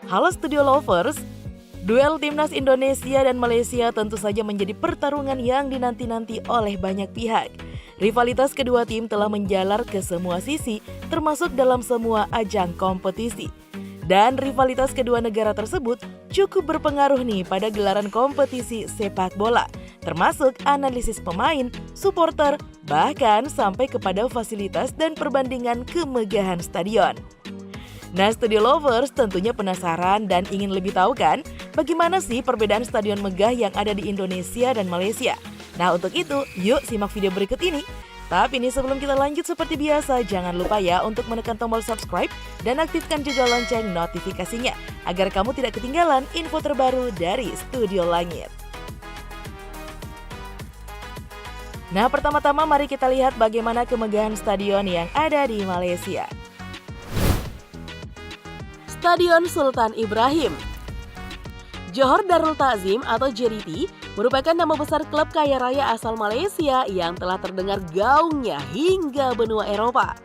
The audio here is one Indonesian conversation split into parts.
Halo Studio Lovers, duel timnas Indonesia dan Malaysia tentu saja menjadi pertarungan yang dinanti-nanti oleh banyak pihak. Rivalitas kedua tim telah menjalar ke semua sisi, termasuk dalam semua ajang kompetisi. Dan rivalitas kedua negara tersebut cukup berpengaruh nih pada gelaran kompetisi sepak bola, termasuk analisis pemain, supporter, bahkan sampai kepada fasilitas dan perbandingan kemegahan stadion. Nah, Studio Lovers tentunya penasaran dan ingin lebih tahu kan bagaimana sih perbedaan stadion megah yang ada di Indonesia dan Malaysia. Nah, untuk itu yuk simak video berikut ini. Tapi nih sebelum kita lanjut seperti biasa, jangan lupa ya untuk menekan tombol subscribe dan aktifkan juga lonceng notifikasinya agar kamu tidak ketinggalan info terbaru dari Studio Langit. Nah, pertama-tama mari kita lihat bagaimana kemegahan stadion yang ada di Malaysia. Stadion Sultan Ibrahim. Johor Darul Takzim atau JDT merupakan nama besar klub kaya raya asal Malaysia yang telah terdengar gaungnya hingga benua Eropa.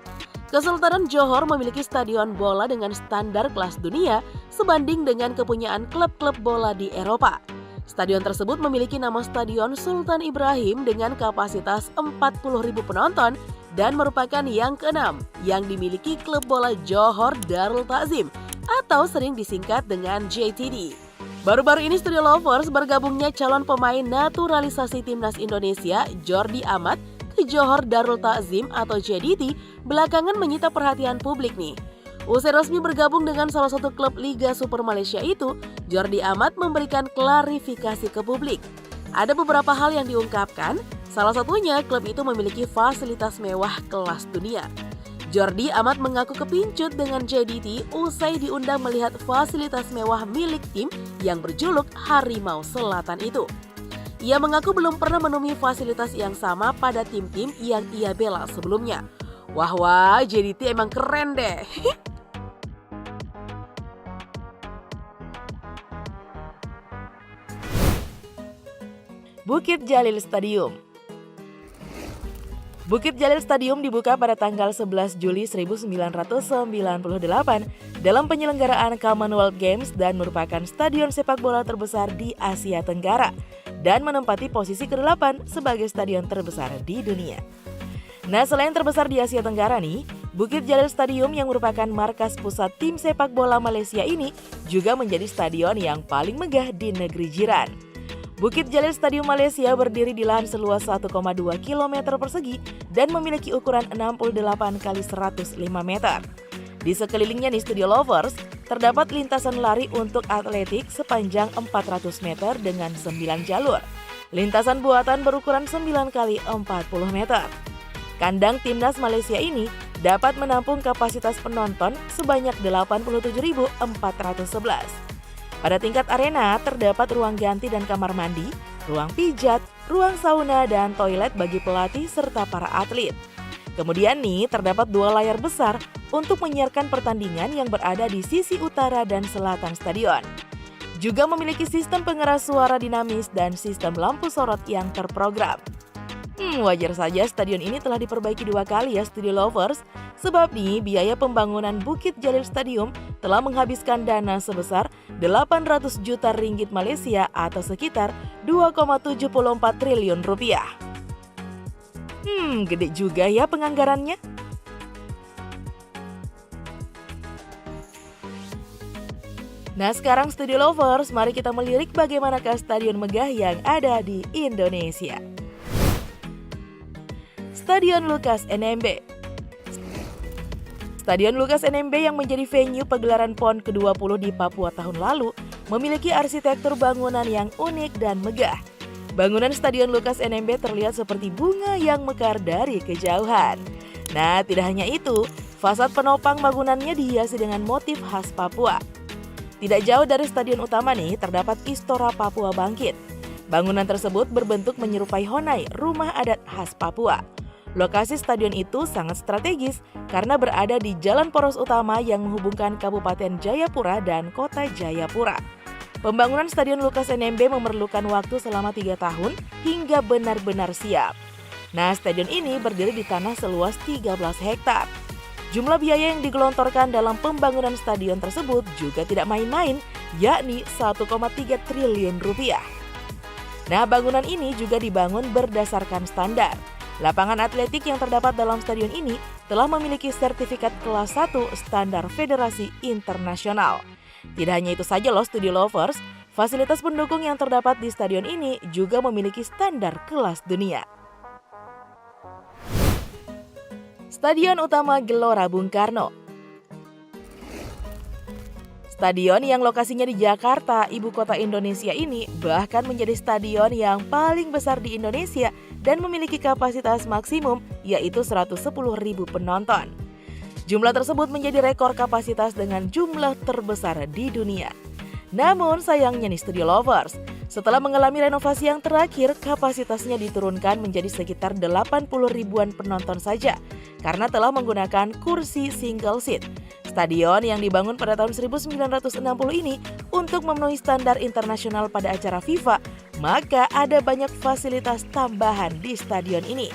Kesultanan Johor memiliki stadion bola dengan standar kelas dunia sebanding dengan kepunyaan klub-klub bola di Eropa. Stadion tersebut memiliki nama Stadion Sultan Ibrahim dengan kapasitas 40.000 penonton dan merupakan yang keenam yang dimiliki klub bola Johor Darul Takzim atau sering disingkat dengan JTD. Baru-baru ini Studio Lovers bergabungnya calon pemain naturalisasi timnas Indonesia Jordi Amat ke Johor Darul Takzim atau JDT belakangan menyita perhatian publik nih. Usai resmi bergabung dengan salah satu klub Liga Super Malaysia itu, Jordi Amat memberikan klarifikasi ke publik. Ada beberapa hal yang diungkapkan, salah satunya klub itu memiliki fasilitas mewah kelas dunia. Jordi Amat mengaku kepincut dengan JDT usai diundang melihat fasilitas mewah milik tim yang berjuluk Harimau Selatan itu. Ia mengaku belum pernah menemui fasilitas yang sama pada tim-tim yang ia bela sebelumnya. Wah, JDT emang keren deh. Bukit Jalil Stadium. Bukit Jalil Stadium dibuka pada tanggal 11 Juli 1998 dalam penyelenggaraan Commonwealth Games dan merupakan stadion sepak bola terbesar di Asia Tenggara dan menempati posisi ke-8 sebagai stadion terbesar di dunia. Nah, selain terbesar di Asia Tenggara nih, Bukit Jalil Stadium yang merupakan markas pusat tim sepak bola Malaysia ini juga menjadi stadion yang paling megah di negeri jiran. Bukit Jalil Stadium Malaysia berdiri di lahan seluas 1,2 km persegi dan memiliki ukuran 68 x 105 meter. Di sekelilingnya nih Studio Lovers, terdapat lintasan lari untuk atletik sepanjang 400 meter dengan 9 jalur. Lintasan buatan berukuran 9 x 40 meter. Kandang timnas Malaysia ini dapat menampung kapasitas penonton sebanyak 87.411. Pada tingkat arena terdapat ruang ganti dan kamar mandi, ruang pijat, ruang sauna dan toilet bagi pelatih serta para atlet. Kemudian nih terdapat 2 layar besar untuk menyiarkan pertandingan yang berada di sisi utara dan selatan stadion. Juga memiliki sistem pengeras suara dinamis dan sistem lampu sorot yang terprogram. Wajar saja stadion ini telah diperbaiki 2 kali ya Studio Lovers, sebab nih biaya pembangunan Bukit Jalil Stadium telah menghabiskan dana sebesar 800 juta ringgit Malaysia atau sekitar 2,74 triliun rupiah. Gede juga ya penganggarannya. Nah, sekarang Studio Lovers, mari kita melirik bagaimanakah stadion megah yang ada di Indonesia. Stadion Lukas NMB. Stadion Lukas NMB yang menjadi venue pegelaran PON ke-20 di Papua tahun lalu memiliki arsitektur bangunan yang unik dan megah. Bangunan Stadion Lukas NMB terlihat seperti bunga yang mekar dari kejauhan. Nah, tidak hanya itu, fasad penopang bangunannya dihiasi dengan motif khas Papua. Tidak jauh dari stadion utama nih, terdapat Istora Papua Bangkit. Bangunan tersebut berbentuk menyerupai Honai, rumah adat khas Papua. Lokasi stadion itu sangat strategis karena berada di jalan poros utama yang menghubungkan Kabupaten Jayapura dan Kota Jayapura. Pembangunan Stadion Lukas NMB memerlukan waktu selama 3 tahun hingga benar-benar siap. Nah, stadion ini berdiri di tanah seluas 13 hektar. Jumlah biaya yang digelontorkan dalam pembangunan stadion tersebut juga tidak main-main, yakni 1,3 triliun rupiah. Nah, bangunan ini juga dibangun berdasarkan standar. Lapangan atletik yang terdapat dalam stadion ini telah memiliki sertifikat kelas 1 standar Federasi Internasional. Tidak hanya itu saja loh Studio Lovers, fasilitas pendukung yang terdapat di stadion ini juga memiliki standar kelas dunia. Stadion Utama Gelora Bung Karno. Stadion yang lokasinya di Jakarta, ibu kota Indonesia ini bahkan menjadi stadion yang paling besar di Indonesia dan memiliki kapasitas maksimum yaitu 110.000 penonton. Jumlah tersebut menjadi rekor kapasitas dengan jumlah terbesar di dunia. Namun sayangnya nih Studio Lovers, setelah mengalami renovasi yang terakhir, kapasitasnya diturunkan menjadi sekitar 80 ribuan penonton saja karena telah menggunakan kursi single seat. Stadion yang dibangun pada tahun 1960 ini untuk memenuhi standar internasional pada acara FIFA, maka ada banyak fasilitas tambahan di stadion ini.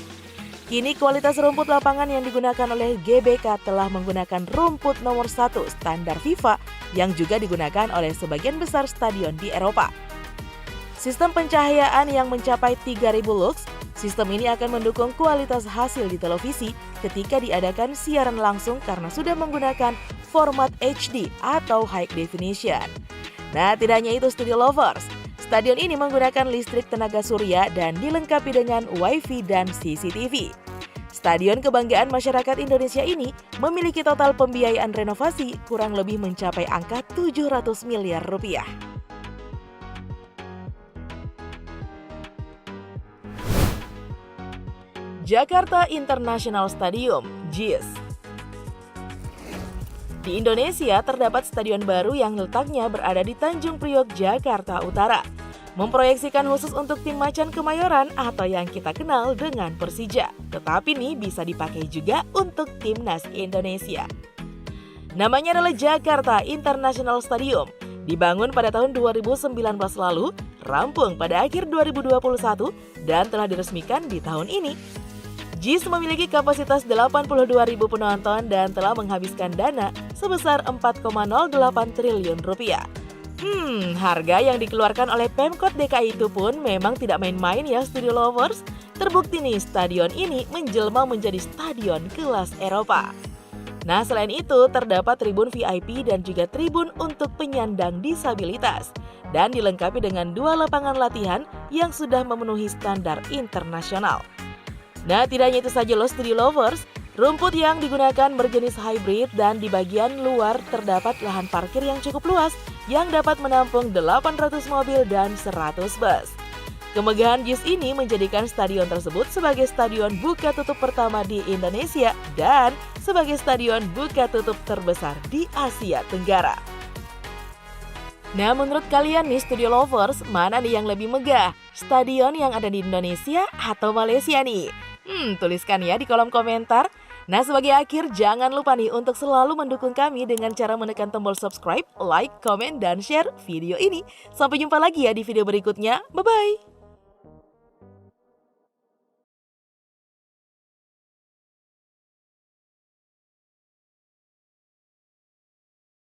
Kini kualitas rumput lapangan yang digunakan oleh GBK telah menggunakan rumput nomor 1 standar FIFA yang juga digunakan oleh sebagian besar stadion di Eropa. Sistem pencahayaan yang mencapai 3.000 lux, sistem ini akan mendukung kualitas hasil di televisi ketika diadakan siaran langsung karena sudah menggunakan format HD atau High Definition. Nah, tidak hanya itu Studio Lovers, stadion ini menggunakan listrik tenaga surya dan dilengkapi dengan Wi-Fi dan CCTV. Stadion kebanggaan masyarakat Indonesia ini memiliki total pembiayaan renovasi kurang lebih mencapai angka 700 miliar rupiah. Jakarta International Stadium, JIS. Di Indonesia terdapat stadion baru yang letaknya berada di Tanjung Priok, Jakarta Utara, memproyeksikan khusus untuk tim Macan Kemayoran atau yang kita kenal dengan Persija. Tetapi nih bisa dipakai juga untuk timnas Indonesia. Namanya adalah Jakarta International Stadium. Dibangun pada tahun 2019 lalu, rampung pada akhir 2021 dan telah diresmikan di tahun ini. JIS memiliki kapasitas 82.000 penonton dan telah menghabiskan dana sebesar 4,08 triliun rupiah. Harga yang dikeluarkan oleh Pemkot DKI itu pun memang tidak main-main ya Studio Lovers. Terbukti nih stadion ini menjelma menjadi stadion kelas Eropa. Nah, selain itu terdapat tribun VIP dan juga tribun untuk penyandang disabilitas dan dilengkapi dengan 2 lapangan latihan yang sudah memenuhi standar internasional. Nah, tidak hanya itu saja loh Studio Lovers, rumput yang digunakan berjenis hybrid dan di bagian luar terdapat lahan parkir yang cukup luas yang dapat menampung 800 mobil dan 100 bus. Kemegahan JIS ini menjadikan stadion tersebut sebagai stadion buka tutup pertama di Indonesia dan sebagai stadion buka tutup terbesar di Asia Tenggara. Nah, menurut kalian nih Studio Lovers, mana nih yang lebih megah? Stadion yang ada di Indonesia atau Malaysia nih? Tuliskan ya di kolom komentar. Nah, sebagai akhir jangan lupa nih untuk selalu mendukung kami dengan cara menekan tombol subscribe, like, komen, dan share video ini. Sampai jumpa lagi ya di video berikutnya. Bye-bye!